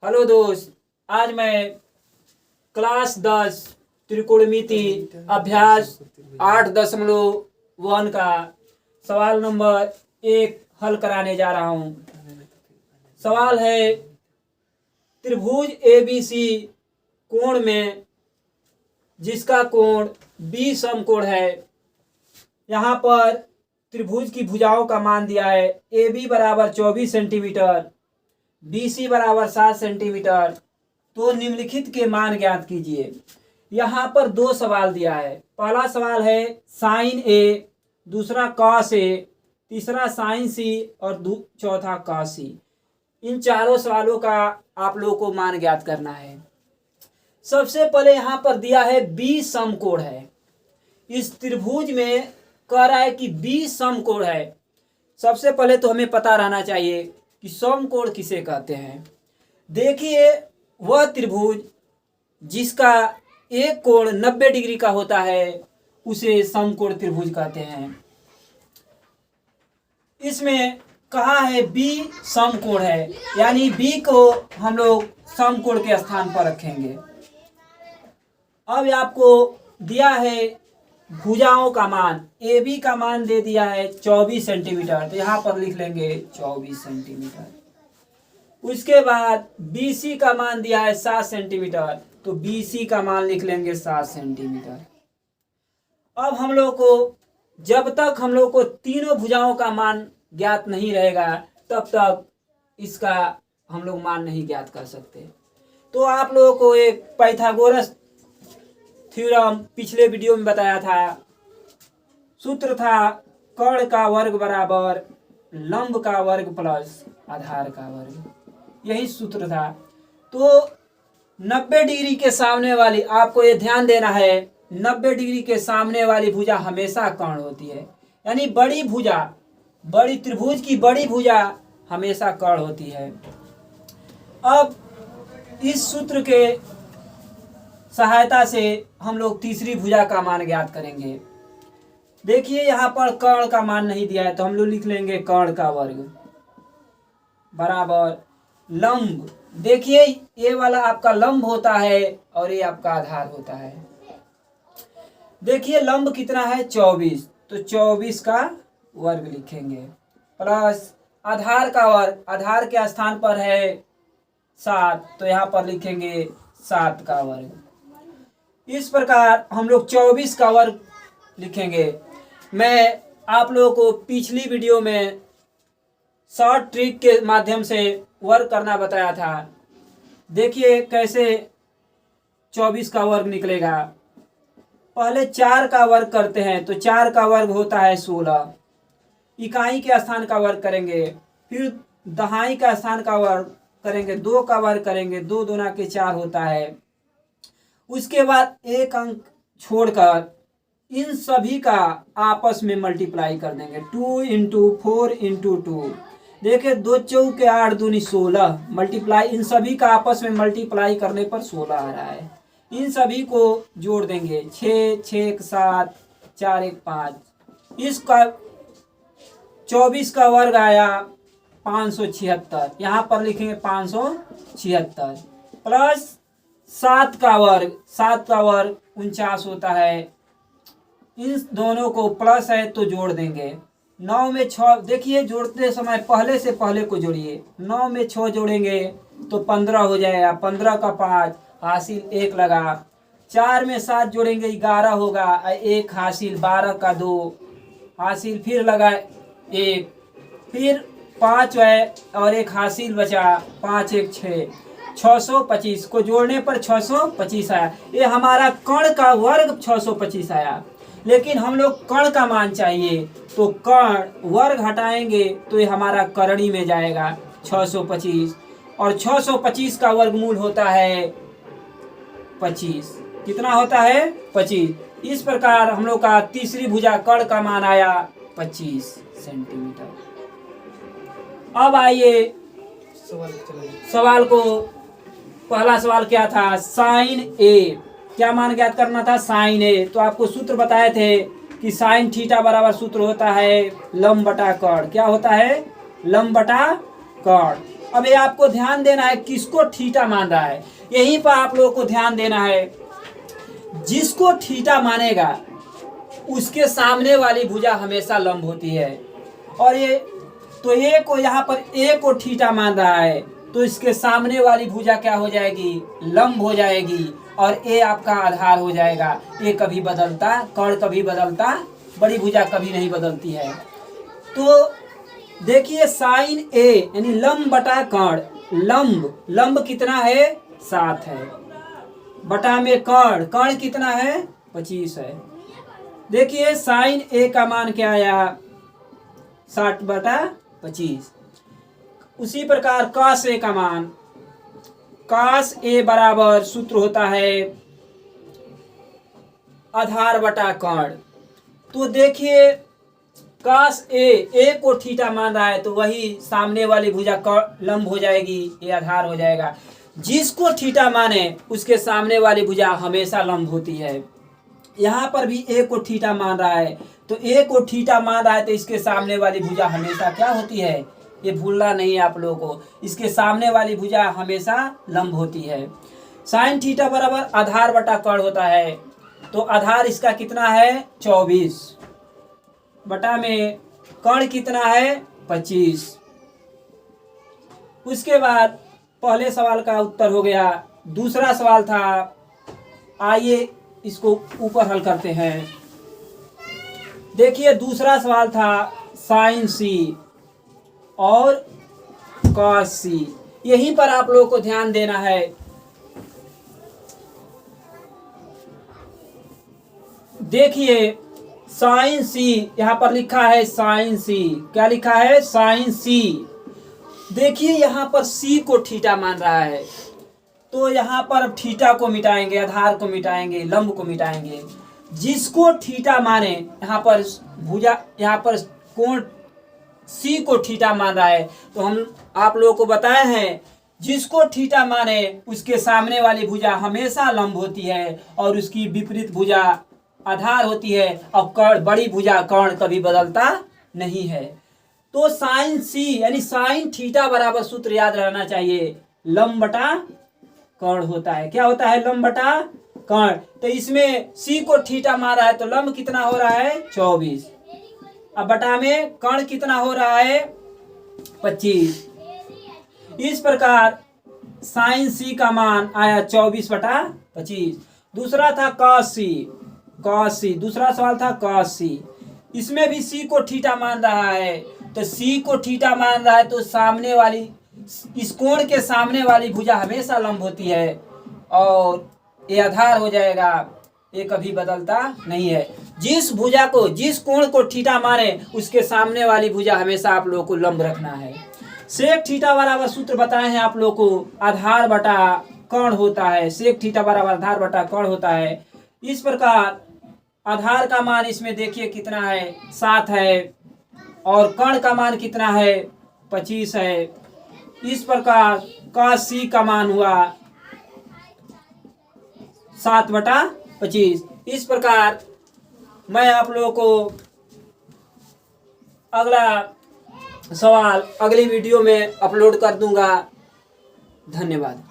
Hello दोस्त, आज मैं क्लास 10 त्रिकोणमिति अभ्यास 8.1 का सवाल नंबर 1 हल कराने जा रहा हूँ। सवाल है, त्रिभुज ABC कोण में जिसका कोण B समकोण है, यहाँ पर त्रिभुज की भुजाओं का मान दिया है। AB बराबर 24 सेंटीमीटर, BC बराबर 7 सेंटीमीटर। तो निम्नलिखित के मान ज्ञात कीजिए। यहाँ पर दो सवाल दिया है। पहला सवाल है साइन A, दूसरा कॉस A, तीसरा साइन C और चौथा कॉस C। इन चारों सवालों का आप लोगों को मान ज्ञात करना है। सबसे पहले यहाँ पर दिया है B समकोण है। इस त्रिभुज में कह रहा है कि B समकोण है। सबसे पहले तो हमें पता रहना चाहिए कि समकोण किसे कहते हैं। देखिए, वह त्रिभुज जिसका एक कोण 90 डिग्री का होता है उसे समकोण त्रिभुज कहते हैं। इसमें कहा है B समकोण है, यानी B को हम लोग समकोण के स्थान पर रखेंगे। अब आपको दिया है भुजाओं का मान। AB का मान दे दिया है 24 सेंटीमीटर, तो यहाँ पर लिख लेंगे 24 सेंटीमीटर। उसके बाद BC का मान दिया है 7 सेंटीमीटर, तो BC का मान लिख लेंगे 7 सेंटीमीटर। अब हम लोग को जब तक हम लोग को तीनों भुजाओं का मान ज्ञात नहीं रहेगा तब तक इसका हम लोग मान नहीं ज्ञात कर सकते। तो आप लोगों को एक पाइथागोरस थ्योरम पिछले वीडियो में बताया था। सूत्र था कर्ण का वर्ग बराबर लंब का वर्ग प्लस आधार का वर्ग। यही सूत्र था। तो 90 डिग्री के सामने वाली, आपको ये ध्यान देना है, 90 डिग्री के सामने वाली भुजा हमेशा कर्ण होती है। यानी बड़ी भुजा, बड़ी त्रिभुज की बड़ी भुजा हमेशा कर्ण होती है। अब इस सूत्र के सहायता से हम लोग तीसरी भुजा का मान ज्ञात करेंगे। देखिए, यहाँ पर कर्ण का मान नहीं दिया है, तो हम लोग लिख लेंगे कर्ण का वर्ग बराबर लंब। देखिए, ये वाला आपका लंब होता है और ये आपका आधार होता है। देखिए, लंब कितना है 24, तो 24 का वर्ग लिखेंगे प्लस आधार का वर्ग। आधार के स्थान पर है 7, तो यहाँ पर लिखेंगे 7 का वर्ग। इस प्रकार हम लोग 24 का वर्ग लिखेंगे। मैं आप लोगों को पिछली वीडियो में शॉर्ट ट्रिक के माध्यम से वर्ग करना बताया था। देखिए कैसे 24 का वर्ग निकलेगा। पहले 4 का वर्ग करते हैं, तो 4 का वर्ग होता है 16। इकाई के स्थान का वर्ग करेंगे, फिर दहाई का स्थान का वर्ग करेंगे, 2 का वर्ग करेंगे, 2 दूना के 4 होता है। उसके बाद एक अंक छोड़कर इन सभी का आपस में मल्टीप्लाई कर देंगे। 2 इंटू 4 इंटू 2। देखिए, 2 चौके 8 दूनी 16 मल्टीप्लाई, इन सभी का आपस में मल्टीप्लाई करने पर 16 आ रहा है। इन सभी को जोड़ देंगे, 6 6 7 4 1 5। इसका 24 का वर्ग आया 576। यहाँ पर लिखेंगे 576 प्लस 7 का वर्ग। 7 का वर्ग 49 होता है। इन दोनों को प्लस है तो जोड़ देंगे। 9 में 6, देखिए जोड़ते समय पहले से पहले को जोड़िए। 9 में 6 जोड़ेंगे तो 15 हो जाएगा। 15 का 5 हासिल 1 लगा। 4 में 7 जोड़ेंगे 11 होगा। 1 हासिल, 12 का 2 हासिल, फिर लगा 1, फिर 5 है और 1 हासिल बचा। 5 1 6, 625 को जोड़ने पर 625 आया। ये हमारा कर्ण का वर्ग 625 आया। लेकिन हम लोग कर्ण का मान चाहिए, तो कर्ण वर्ग हटाएंगे तो ये हमारा करणी में जाएगा 625। और 625 का वर्गमूल होता है 25। कितना होता है 25। इस प्रकार हम लोग का तीसरी भुजा कर्ण का मान आया 25 सेंटीमीटर। अब आइए सवाल को। पहला सवाल क्या था, साइन A। क्या मान ज्ञात करना था, साइन A। तो आपको सूत्र बताए थे कि साइन थीटा बराबर सूत्र होता है लंब बटा कर्ण। क्या होता है, लंब बटा कर्ण। अब ये आपको ध्यान देना है किसको थीटा मान रहा है, यहीं पर आप लोगों को ध्यान देना है। जिसको थीटा मानेगा उसके सामने वाली भुजा हमेशा लंब होती है। और ये तो ए को यहाँ पर ए को थीटा मान रहा है तो इसके सामने वाली भुजा क्या हो जाएगी, लंब हो जाएगी और ए आपका आधार हो जाएगा। ए कभी बदलता, कर्ण कभी बदलता, बड़ी भुजा कभी नहीं बदलती है। तो देखिए साइन ए यानी लंब बटा कर्ण, लंब कितना है 7 है, बटा में कर्ण कितना है 25 है। देखिए साइन ए का मान क्या आया 60/25। उसी प्रकार कॉस ए का मान, कॉस ए बराबर सूत्र होता है आधार बटा कर्ण। तो देखिए कॉस ए को थीटा मान रहा है तो वही सामने वाली भुजा लंब हो जाएगी, ये आधार हो जाएगा। जिसको थीटा माने उसके सामने वाली भुजा हमेशा लंब होती है। यहाँ पर भी ए को थीटा मान रहा है तो ए को थीटा मान रहा है तो इसके सामने वाली भुजा हमेशा क्या होती है, ये भूलना नहीं है आप लोगों को, इसके सामने वाली भुजा हमेशा लंब होती है। साइन थीटा बराबर आधार बटा कर्ण होता है तो आधार इसका कितना है 24 बटा में कर्ण कितना है 25। उसके बाद पहले सवाल का उत्तर हो गया। दूसरा सवाल था, आइए इसको ऊपर हल करते हैं। देखिए दूसरा सवाल था साइन सी और कॉस सी, यहीं पर आप लोगों को ध्यान देना है। देखिए साइन सी यहाँ पर लिखा है साइन सी, क्या लिखा है साइन सी। देखिए यहाँ पर सी को थीटा मान रहा है तो यहाँ पर थीटा को मिटाएंगे, आधार को मिटाएंगे, लंब को मिटाएंगे। जिसको थीटा माने यहाँ पर भुजा, यहाँ पर कोण सी को थीटा मान रहा है तो हम आप लोगों को बताए हैं जिसको थीटा माने उसके सामने वाली भुजा हमेशा लंब होती है और उसकी विपरीत भुजा आधार होती है। अब कर्ण, बड़ी भुजा कर्ण कभी बदलता नहीं है। तो साइन सी यानी साइन थीटा बराबर सूत्र याद रहना चाहिए, लंब बटा कर्ण होता है। क्या होता है, लंब बटा कर्ण। तो इसमें सी को थीटा मान रहा है तो लंब कितना हो रहा है 24, अब बटा में कर्ण कितना हो रहा है 25। इस प्रकार साइन सी का मान आया 24/25। दूसरा था कॉस सी, दूसरा सवाल था कॉस सी। इसमें भी सी को थीटा मान रहा है तो सी को थीटा मान रहा है तो सामने वाली, इस कोण के सामने वाली भुजा हमेशा लंब होती है और ये आधार हो जाएगा, ये कभी बदलता नहीं है। जिस भुजा को, जिस कोण को थीटा माने उसके सामने वाली भुजा हमेशा आप लोगों को लंब रखना है। सेक थीटा बराबर सूत्र बताए हैं आप लोगों को, आधार बटा कर्ण होता है। सेक थीटा बराबर आधार बटा कर्ण होता है। इस प्रकार आधार का मान इसमें देखिए कितना है 7 है और कर्ण का मान कितना है 25 है। इस प्रकार कॉस सी का मान हुआ 7/25। इस प्रकार मैं आप लोगों को अगला सवाल अगली वीडियो में अपलोड कर दूंगा। धन्यवाद।